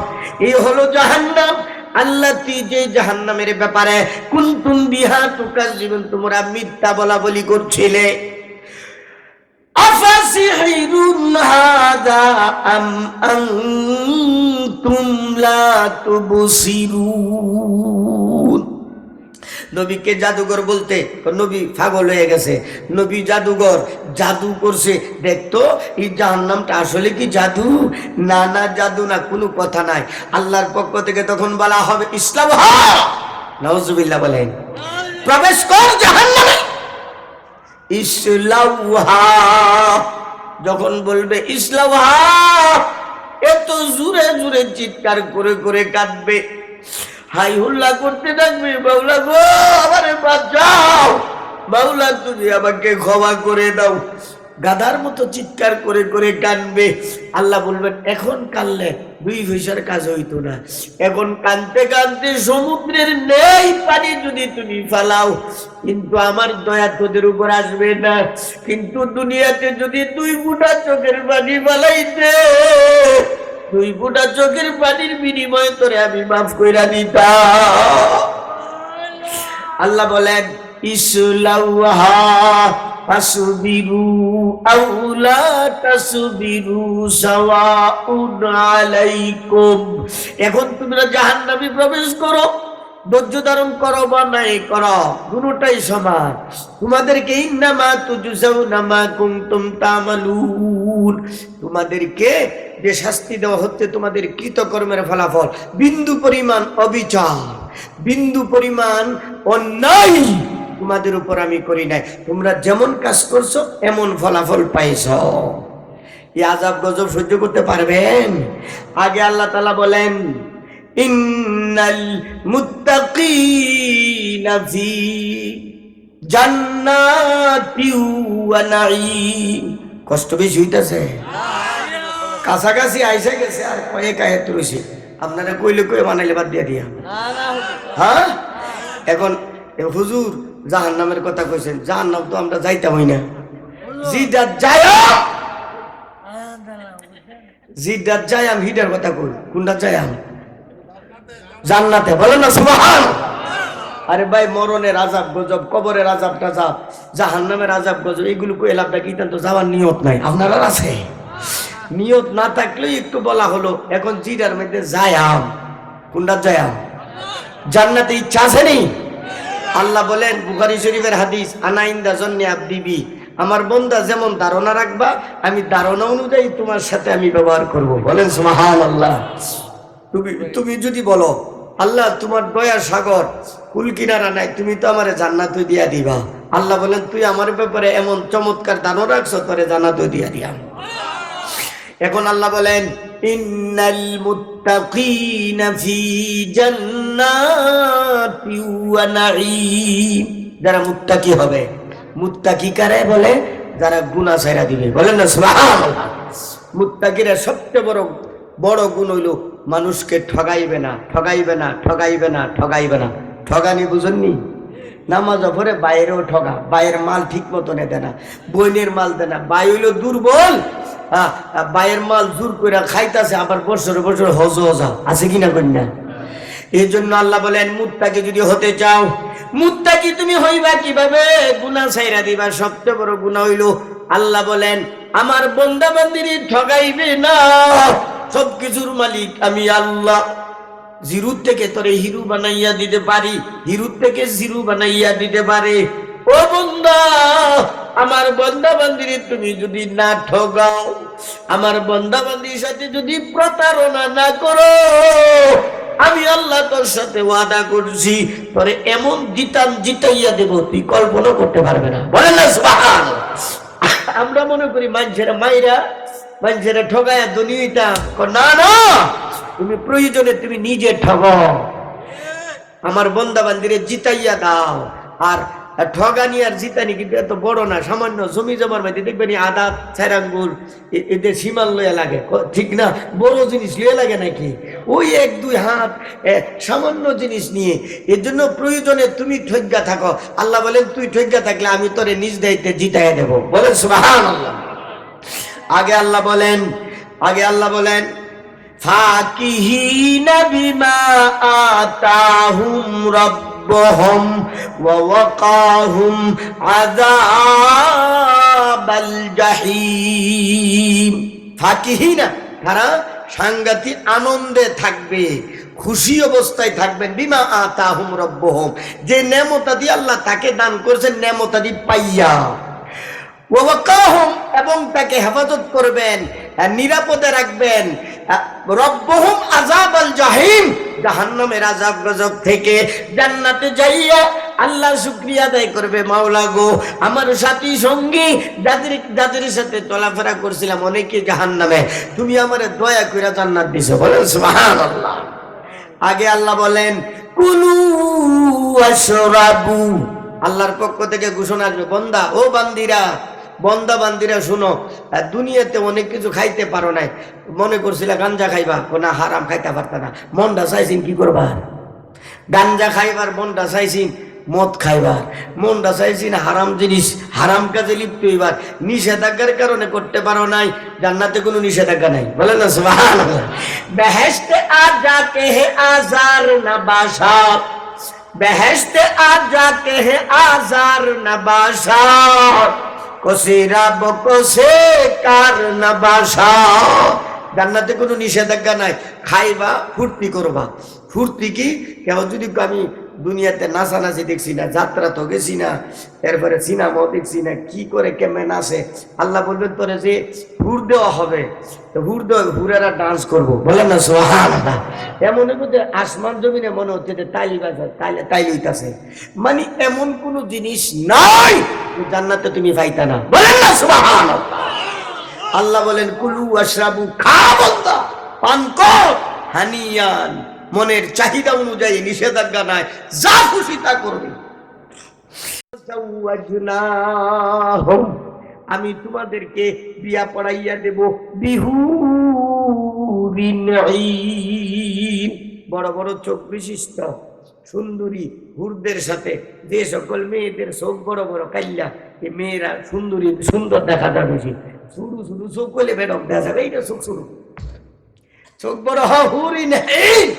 এই হলো জাহান্নাম। আল্লাতি, যে জাহান্নামের ব্যাপারে কুনতুম বিহা তুকাজ্জিবুন, তোমরা মিথ্যা বলা বলি করছিলে। আফাসিহিরুন হাদা আম আনতুম লা তুবসিরুন। নবীকে জাদুঘর বলতে, নবী পাগল হয়ে গেছে, নবী জাদুঘর, জাদু করছে। দেখতো এই জাহান্নামটা আসলে কি জাদু? না না, জাদু না, কোনো কথা নাই। আল্লাহর পক্ষ থেকে তখন বলা হবে ইসলাম, নাউজুবিল্লাহ বলেন, প্রবেশ কর জাহান্নামে। ইসলাউহা, যখন বলবে ইসলাউহা, এত জোরে জোরে চিৎকার করে করে কাঁদবে, হাই হুল্লা করতে থাকবে, বাউলা গো আমারে বাঁচাও, বাউলা তুমি আমাকে ক্ষমা করে দাও, গাধার মতো চিৎকার করে করে কাঁদবে। আল্লাহ বলবেন এখন কাঁদলে 2 পয়সার কাজ হইতো না, এখন কাঁদতে কাঁদতে সমুদ্রের নেই পানি যদি তুমি ফালাও, কিন্তু আমার দয়া তোদের উপর আসবে না। কিন্তু দুনিয়াতে যদি 2 ফোঁটা চোখের পানি ফালাইতে, 2 ফোঁটা চোখের পানির বিনিময়ে তোরে আমি মাফ কইরা দিতাম। আল্লাহ বলেন ইসলাউহা ফাসবিরু আও লা তাসবিরু সাওয়াউন আলাইকুম। এখন তোমরা জাহান্নামে প্রবেশ করো, ধৈর্য ধারণ করো বা নাই করো, দুটোটাই সমান। তোমাদেরকে ইন্নামা তুজজাউনা মা কুনতুম তা'মালুন, তোমাদেরকে যে শাস্তি দেওয়া হচ্ছে তোমাদের কৃতকর্মের ফলাফল। বিন্দু পরিমাণ অবিচার, বিন্দু পরিমাণ অন্যায় তোমাদের উপর আমি করি নাই, তোমরা যেমন কাজ করছো এমন ফলাফল পাইছো। এই আযাব গজব সহ্য করতে পারবেন? আগে আল্লাহ তাআলা বলেন ইন্নাল মুত্তাকিনা ফি জান্নাতি ওয়া নাঈম। কষ্ট বেশি হইতাছে, কাছাকাছি আইসা গেছে, আর কয়েক আয়াত রয়েছে, আপনারা কইলে কই বানাইলে বাদ দিয়া দিয়া। হ্যাঁ, এখন হুজুর জাহান্নামের কথা কইছেন, জাহান্নাম তো আমরা যাইতাম হই না, জিদা যায় জিদা যায় আমি হিটার কথা কই, কোনটা যায় জান্নাতে, বলেন না সুবহান। আরে ভাই, মরণের আযাব গজব, কবরের আযাব টাযাব, জাহান্নামের আযাব গজব, এগুলো কই লাভটা কি? তো যাওয়ার নিয়ত নাই আপনার আছে, নিয়ত না থাকলেই একটু বলা হলো। এখন জিরার মধ্যে যায়াম, কোনটা যায়াম? জান্নাতে ইচ্ছা আছে নি? আল্লাহ বলেন বুখারী শরীফের হাদিস, আনা ইনদা জন্নি আবদি বি, আমার বান্দা যেমন ধারণা রাখবা আমি ধারণা অনুযায়ী তোমার সাথে আমি ব্যবহার করব। বলেন সুবহানাল্লাহ। তুমি যদি বলো আল্লাহ তোমার দয়া সাগর, কুল কিনারা নাই, তুমি তো আমারে জান্নাত দিয়া দিবা, আল্লাহ বলেন তুই আমার ব্যাপারে এমন চমৎকার ধারণা রাখছো, তোরে জান্নাত দিয়া দিয়াম। এখন আল্লাহ বলেন ইন্নাল মুত্তাকিনা ফি জান্নাতি ওয়া নাঈম, যারা মুত্তাকি হবে। মুত্তাকি কারে বলে? যারা গুনাহ ছাইরা দিবে। বলেন না সুবহানাল্লাহ। মুত্তাকিরা সবচেয়ে বড় গুণ হইল মানুষকে ঠগাইবে না, ঠগাইবে না, ঠগাইবে না, ঠগাইবে না। ঠগানি বুঝেননি? নামাজ পড়ে বাইরেও ঠগা, বাইরের মাল ঠিক মতো দেয় না, বইনের মাল দেয় না, বাই হইল দুর্বল, বাইরের মাল জোর করে খাইতেছে, আবার বছর বছর হজ হজা আছে কিনা কন্যা। এই জন্য আল্লাহ বলেন মুত্তাকি যদি হতে চাও, মুত্তাকি তুমি হইবা কিভাবে? গুনাহ ছাইরা দিবা। সবচেয়ে বড় গুনাহ হইল আল্লাহ বলেন আমার বান্দা বান্দিরে ঠগাইবে না, সবকিছুর মালিক আমি আল্লাহ। জিরু থেকে তোরে হিরু বানাইয়া দিতে পারি, হিরু থেকে জিরু বানাইয়া দিতে পারে। ও বান্দা, আমার বান্দা বান্দিরে তুমি যদি না ঠগাও, আমার বান্দা বান্দির সাথে যদি প্রতারণা না করো, আমি আল্লাহ তোর সাথে ওয়াদা করছি তোরে এমন জিতাইয়া দেব তুই কল্পনা করতে পারবে না। বলেন না সুবহানাল্লাহ। আমরা মনে করি মানুষেরা মাইরা, মানুষেরা ঠগায়া দুনিয়াটা, না না, তুমি প্রয়োজনে তুমি নিজে ঠগো, আমার বান্দা বান্দিরে জিতাইয়া দাও। আর আর ঠগানি আর জিতানি কিন্তু এত বড় না, সামান্য জমি জমার মধ্যে দেখবেন আদা 4 আঙ্গুল এদের সীমাল লইয়া লাগে, ঠিক না? বড় জিনিস লইয়া লাগে নাকি? ওই 1-2 হাত সামান্য জিনিস নিয়ে। এর জন্য প্রয়োজনে তুমি ঠগ্গা থাকো, আল্লাহ বলেন তুই ঠগ্গা থাকলে আমি তোরে নিজ দায়িত্বে জিতাইয়া দেব। বলেন সুবহানাল্লাহ। আগে আল্লাহ বলেন ফাকিহিনা বিমা আতাহুম রাব্বুহুম ওয়া ওয়াকাহুম আযাবাল জাহিম। ফাকিহিনা, তারা সাংঘাতিক আনন্দে থাকবে, খুশি অবস্থায় থাকবেন। বিমা আতাহুম রাব্বুহুম, যে নেমতা দিয়ে আল্লাহ তাকে দান করেছেন, নেমতা দিয়ে পাইয়া। ওয়াকাহুম, এবং তাকে হেফাজত করবেন, নিরাপদে রাখবেন। রব্বুহুম আযাবাল জাহিম, জাহান্নামের আযাব গজব থেকে। জান্নাতে যাইয়া আল্লাহ শুকরিয়া আদায় করবে, মাওলা গো আমার সাথী সঙ্গী যাদের সাথে চলাফেরা করছিলাম অনেকে জাহান্নামে, তুমি আমারে দয়া কইরা জান্নাত দিছো। বলেন সুবহানাল্লাহ। আগে আল্লাহ বলেন কুলু ওয়াশরাবু, আল্লাহর পক্ষ থেকে ঘোষণা আসবে, বান্দা ও বান্দিরা শুনো, দুনিয়াতে অনেক কিছু খাইতে পারো নাই, মনে করছিল গাঞ্জা খাইবা, না হারাম খাইতে পারতা না, মনটা চাইছিন কি করবা? গাঞ্জা খাইবার মনটা চাইছিন, মদ খাইবার মনটা চাইছিন, হারাম জিনিস হারাম কাজে লিপ্ত হইবার, নিষেধাজ্ঞার কারণে করতে পারো নাই। জান্নাতে কোনো নিষেধাজ্ঞা নাই। বলেন না সুবহানাল্লাহ। বেহেশতে আজ যাকে হে আজার না বাসাত, বেহেশতে আজ যাকে হে আজার না বাসাত, কসিরা বকসে কার না বাসাত। জান্নাতে কোনো নিষেধাজ্ঞা নাই, খাইবা ফুর্তি করবা। ফুর্তি কি? কেউ যদি আমি দুনিয়াতে নাচানাচি দেখছি না, যাত্রা তো গেছি না, এরপরে সিনেমাও দেখছি না, কি করে কেমন নাচে, আল্লাহ বলবেন তোরে যে হুর দেওয়া হবে, তো হুর দেওয়া হুরেরা ডান্স করবো। বলেন না সুবহানাল্লাহ। এমন মধ্যে আসমান জমিনে মনে হচ্ছে যে তালি বাজার তাইলি হইতাছে, মানে এমন কোন জিনিস নাই জান্নাতে তুমি পাইতা না। বলেন না সুবহানাল্লাহ। আল্লাহ বলেন কুলু ওয়াশরাবু, খা বান্দা, পান কর, হানিয়ান, মনের চাহিদা অনুযায়ী, নিষেধাজ্ঞা নাই, যা খুশি তা করবে। আমি তোমাদেরকে বিয়া পড়াইয়া দেব বিহুরিন ঈন, বড় বড় চোখ বিশিষ্ট সুন্দরী হুরদের সাথে। যে সকল মেয়েদের চোখ বড় বড় কাইল্লা, এই মেয়েরা সুন্দরী সুন্দর দেখা যাবে, শুরু শুরু চোখ করলে বেরক দেখা যাবে, এইটা চোখ শুরু চোখ বড় হুরিন ঈন।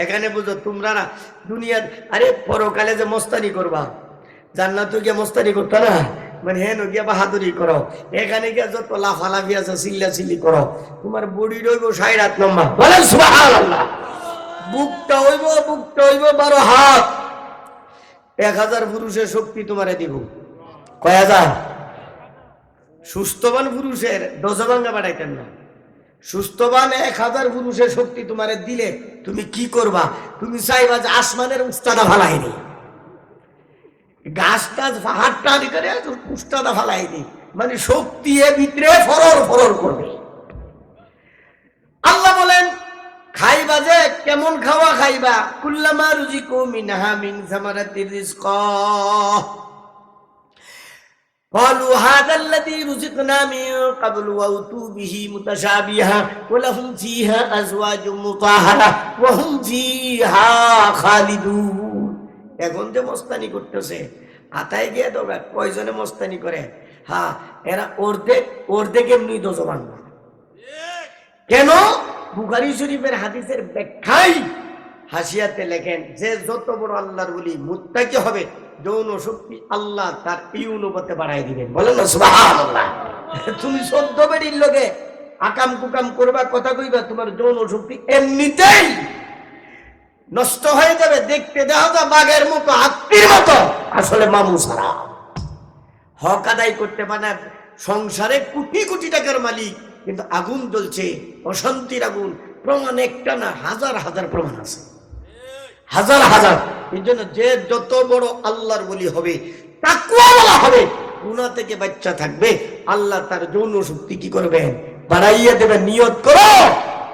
এখানে বুঝো তোমরা না দুনিয়ার, আরে পরকালে যে মস্তানি করবা, জান্নাতে গিয়ে মস্তানি করতো না, মানে হেন গিয়া বাহাদুরি করো, এখানে গিয়া যত লাফালাফি আছে চিল্লা চিল্লি করো, তোমার বডি রইব 60 নম্বর। বলেন সুবহানাল্লাহ। বুকটা হইব 12 হাত। 1000 পুরুষের শক্তি তোমারে দিব। কয় হাজার? সুস্থবান পুরুষের দশভাঙ্গা বাড়াইতেন না, সুস্থবান 1000 পুরুষের শক্তি তোমারে দিলে তুমি কি করবা? তুমি চাইবা যে আসমানের উস্তাদা ফালাইনি, গাছ টাছ পাহাড় টানি করে উস্তাদা ফালাইনি, মানে শক্তি এ ভিতরে ফরর ফরর করবে। আল্লাহ বলেন খাইবা যে কেমন খাওয়া খাইবা? কুল্লামা রুজিকু মিনহা মিন সামারাতির রিজকা قالوا هذا الذي رزقنا من قبل وأتوا به متشابها ولهم فيها أزواج مطهرة وهم فيها خالدون। এখন যে মস্তানি করতেছে, আতায় গিয়ে দেবে কয়জনে মস্তানি করে? হ্যাঁ, এরা অর্ধেক এমনি দোজবান। কেন? বুখারী শরীফের হাদিসের ব্যাখ্যায় হাসিয়াতে লেখেন যে যত বড় আল্লাহর ওলি মুত্তাকি হবে, যৌন শক্তি আল্লাহ তার এই অনুপাতে বাড়াই দিবেন। বলেন না সুবহানাল্লাহ। তুমি 14 বেড়ির লোকে আকাম কুকাম করবা, কথা কইবা, তোমার যৌন শক্তি এমনিতেই নষ্ট হয়ে যাবে। দেখতে দেখা যায় বাঘের মতো, হাতির মতো, আসলে মামু ছাড়া। হক আদায় করতে পারে, সংসারে কোটি কোটি টাকার মালিক, কিন্তু আগুন জ্বলছে, অশান্তির আগুন। প্রমাণ একটা না, হাজার হাজার প্রমাণ আছে, হাজার হাজার। এই জন্য যে যত বড় আল্লাহর ওলি হবে, তাকওয়াওয়ালা হবে, গুনাহ থেকে বাচ্চা থাকবে, আল্লাহ তার যৌন শক্তি কি করবেন? বাড়াইয়া দেবেন। নিয়ত করো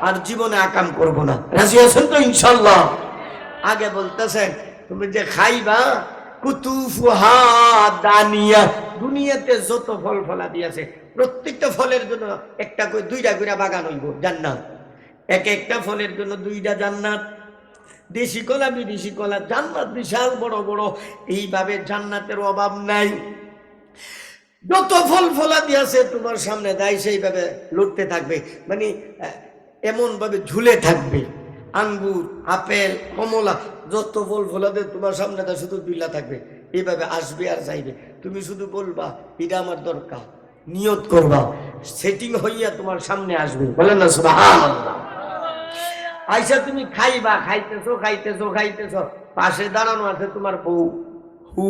আর জীবনে আকাম করব না। রাজি আছেন তো ইনশাআল্লাহ? আগে বলতেছেন তুমি যে খাইবা, কুতুফুহা দানিয়া। দুনিয়াতে যত ফল ফলাদি আছে প্রত্যেকটা ফলের জন্য একটা করে দুইটা করে বাগান হইব জান্নাত। এক একটা ফলের জন্য দুইটা জান্নাত। দেশি কলা বিদেশি কলা জান্নাত বিশাল বড় বড়। এইভাবে জান্নাতের অভাব নাই। যত ফল ফলাদি আছে তোমার সামনে দেয় সেইভাবে লড়তে থাকবে, মানে এমন ভাবে ঝুলে থাকবে। আঙ্গুর, আপেল, কমলা, যত ফল ফলাদি তোমার সামনে দেয় শুধু দুইলা থাকবে। এইভাবে আসবে আর যাইবে। তুমি শুধু বলবা এটা আমার দরকার, নিয়ত করবা, সেটিং হইয়া তোমার সামনে আসবে। বলেন না সুবহানাল্লাহ। আইসা তুমি খাইবা, খাইতেছো খাইতেছো খাইতেছো, পাশে দাঁড়ানো আছে তোমার বউ, হু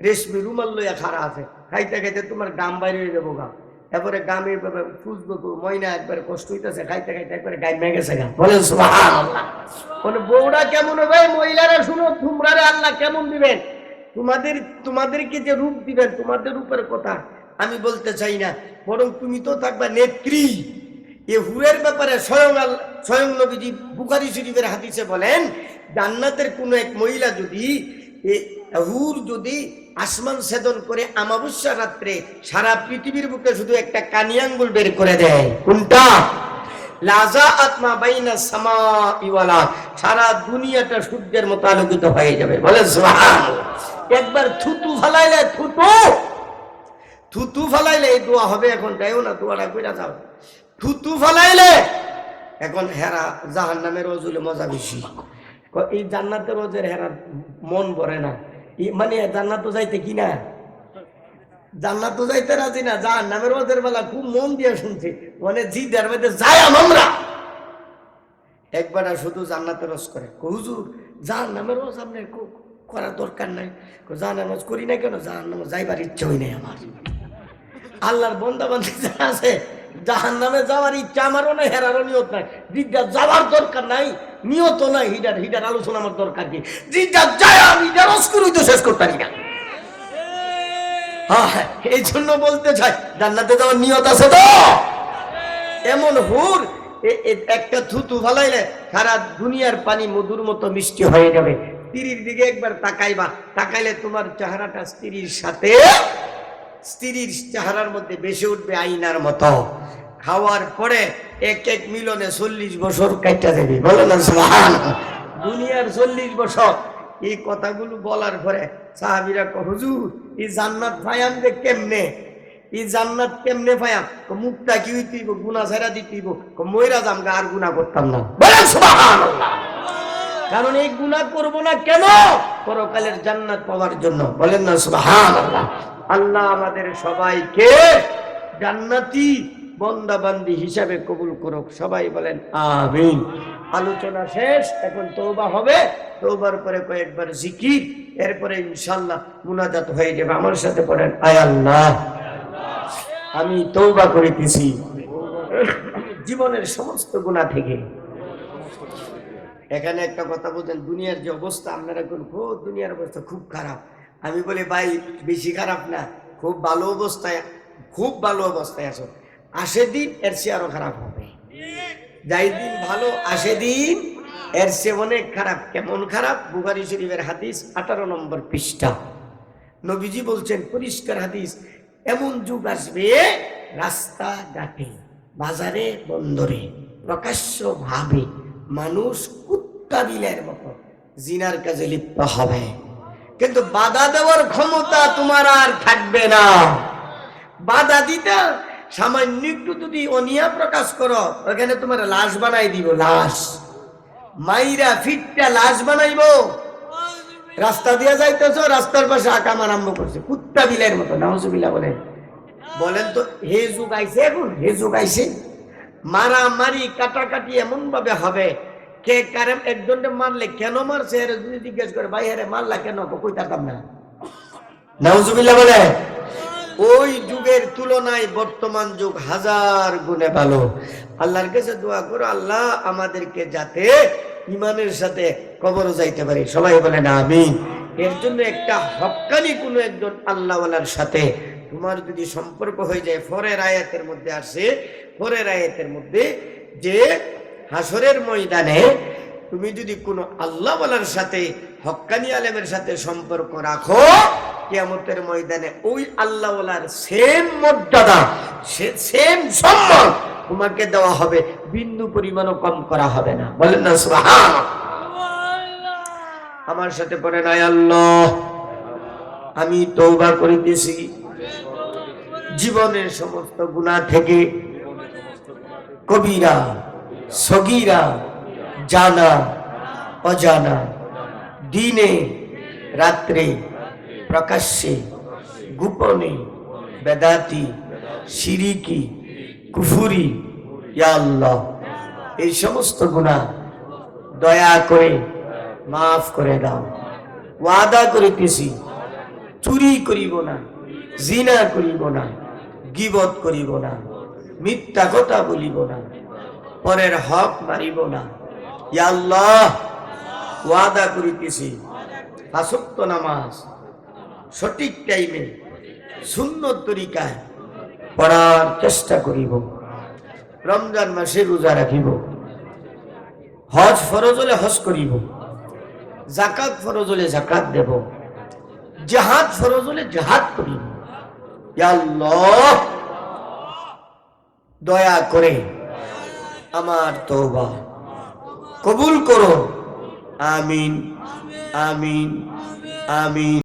রেশমি রুমাল লইয়া খাড়া আছে। খাইতে খাইতে তোমার গাম বাইরে হয়ে যাবো গা। এরপরে গামে ফুসবো ময়না একবার কষ্ট হইতেছে, খাইতে খাইতে একবারে গাই মেয়ে গেছে গা। বলেন সুবহানাল্লাহ। মানে বউরা কেমন হবে? মহিলারা শুনো, তোমরা আল্লাহ কেমন দিবেন তোমাদেরকে যে রূপ দিবেন, তোমাদের রূপের কথা আমি বলতে চাই না, বরং তুমি তো থাকবা নেত্রী। এ হুরের ব্যাপারে স্বয়ং নবীজি বুখারী শরীফের হাদিসে বলেন, জান্নাতের কোন এক মহিলা যদি হুর যদি আসমান ছেদন করে আমাবস্যা রাত্রে সারা পৃথিবীর বুকে শুধু একটা কানি আঙ্গুল বের করে দেয়, কোনটা? লাজা আত্মা বাইনা সামাই ওয়াল আরদ, সারা দুনিয়াটা সূর্যের মতো আলোকিত হয়ে যাবে। বলে সুবহানাল্লাহ। একবার থুতু ফালাইলে থুতু ফালাইলে এই দোয়া হবে। এখন যাইও না, দোয়াটা কইরা যাও। থুতু ফালাইলে এখন হেরা জাহান্নামের রোজুলে মজা বেশি। এই জান্নাতের রোজের হেরা মন ভরে না, মানে জান্নাত যাইতে কি না, জান্নাত যাইতে রাজি না, জাহান্নামের রোজের বেলা খুব মন দিয়ে শুনছে, মানে জিদের মধ্যে যাই আমরা। একবার শুধু জান্নাতের রোজ করে, হুজুর জাহান্নামের রোজ আপনার করার দরকার নাই। জাহান্নামাজ করি না কেন? জাহান্নামে যাইবার ইচ্ছা হই নাই আমার। আল্লাহর বান্দা বান্দী যারা আছে জাহান্নামে যাওয়ার ইচ্ছা আমারও নাই, হেরারও নিয়ত নাই, জিদ্দা যাওয়ার দরকার নাই, নিয়ত নাই, হিডার আলোচনা আমার দরকার কি? জিদ্দা যায় আমি হিডার অস্কুরই তো শেষ করতে পারি না। হ্যাঁ, এই জন্য বলতে চাই জান্নাতে যাওয়ার নিয়ত আছে তো। এমন হুর একটা থুতু ফালাইলে সারা দুনিয়ার পানি মধুর মতো মিষ্টি হয়ে যাবে। স্ত্রীর দিকে একবার তাকাইবা, তাকাইলে তোমার চেহারাটা স্ত্রীর সাথে, স্ত্রীর চেহারার মধ্যে বেশি উঠবে আইনার মতো। খাওয়ার পরে এক এক মিলনে 40 বছর কাটা যাবে। বলো না সুবহানাল্লাহ। দুনিয়ার 40 বছর। এই কথাগুলো বলার পরে সাহাবীরা কয়, হুজুর এই জান্নাত পাইয়াম যে কেমনে? এই জান্নাত কেমনে পাইয়াম? মুখটা কি হইতেইব? গুনাহ ছাড়া দিতেইব। মইরা জামগা আর গুনাহ করতাম না। বলেন সুবহানাল্লাহ। কারণ এই গুনাহ করব না কেন? পরকালের জান্নাত পাওয়ার জন্য। বলেন না সুবহানাল্লাহ। আল্লাহ আমাদের সবাইকে জান্নাতি বান্দা বান্দি হিসাবে কবুল করুক। সবাই বলেন আমিন। আলোচনা শেষ, এখন তওবা হবে। তওবার পরে কয়েকবার জিকির, এরপরে ইনশাআল্লাহ মুনাজাত হয়ে যাবে। আমার সাথে পড়েন, আয় আল্লাহ আমি তওবা করিতেছি জীবনের সমস্ত গুনাহ থেকে। এখানে একটা কথা বলতেন, দুনিয়ার যে অবস্থা, আপনারা এখন খুব দুনিয়ার অবস্থা খুব খারাপ। আমি বলি ভাই বেশি খারাপ না, খুব ভালো অবস্থায়, খুব ভালো অবস্থায় আছো। আসে দিন এর চেয়ে আরো খারাপ হবে। যাই দিন ভালো, আসে দিন এর চেয়ে অনেক খারাপ। কেমন খারাপ? বুখারী শরীফের হাদিস 18 নম্বর পৃষ্ঠা। নবীজি বলছেন, পরিষ্কার হাদিস, এমন যুগ আসবে রাস্তাঘাটে, বাজারে, বন্দরে প্রকাশ্য ভাবে মানুষ কুত্তা বিলের মতো জিনার কাজে লিপ্ত হবে, কিন্তু বাধা দেওয়ার ক্ষমতা তোমার আর থাকবে না। বাধা দিতে সামান্য একটু যদি অনিয়া প্রকাশ করো, ওখানে তোমার লাশ বানাই দিব, লাশ মাইরা ফিটটা লাশ বানাইব। রাস্তা দিয়ে যাইতেছ, রাস্তার পাশে আকাম আরম্ভ করছে কুত্তা বিলের মতো। নাউজুবিল্লাহ বলেন। বলেন তো হে যুগ আইছে, এখন হে যুগ আইছে। মারামারি কাটাকাটি এমন ভাবে হবে, কে কারেম একজনকে মারলে কেন মারছে এর যদি জিজ্ঞেস করে, ভাই আরে মারলা কেন, কই তাকাম না। নাউজুবিল্লাহ বলে। ওই যুগের তুলনায় বর্তমান যুগ হাজার গুণে ভালো। আল্লাহর কাছে দোয়া করো, আল্লাহ আমাদেরকে যাতে ইমানের সাথে কবরও যাইতে পারি। সবাই বলেন আমিন। এর জন্য একটা হক্কানি কোনো একজন আল্লাহওয়ালার সাথে তোমার যদি সম্পর্ক হয়ে যায়, পরের আয়াতের মধ্যে আসে, পরের আয়াতের মধ্যে যে হাসরের ময়দানে তুমি যদি কোনো আল্লাহওয়ালার সাথে হক্কানি আলেমের সাথে সম্পর্ক রাখো, কিয়ামতের ময়দানে ওই আল্লাহওয়ালার সেম মর্যাদা, সেম সম্মান তোমাকে দেওয়া হবে, বিন্দু পরিমাণও কম করা হবে না। বলেন না সুবহানাল্লাহ। আমার সাথে পড়েন, আয় আল্লাহ আমি তওবা করিতেছি জীবনের সমস্ত গুনাহ থেকে, কবিরা সগীরা, জানা অজানা, দিনে রাত্রে, প্রকাশ্যে গোপনে, বেদাতি শিরিকি কুফুরি, ইয়া আল্লাহ এই সমস্ত গুনাহ দয়া করে মাফ করে দাও। ওয়াদা করিতেছি চুরি করিব না, জিনা করিব না, গীবত করিব না, মিথ্যা কথা বলিব না, পরের হক মারিব না। ইয়া আল্লাহ ওয়াদা করিতেছি পাঁচ ওয়াক্ত নামাজ সঠিক টাইমে সুন্নত তরিকায় পড়ার চেষ্টা করিব, রমজান মাসে রোজা রাখিব, হজ ফরজ হলে হজ করিব, যাকাত ফরজ হলে যাকাত দেব, জিহাদ ফরজ হলে জিহাদ করিব। ইয়া আল্লাহ দয়া করে আমার তওবা কবুল করো। আমিন আমিন আমিন।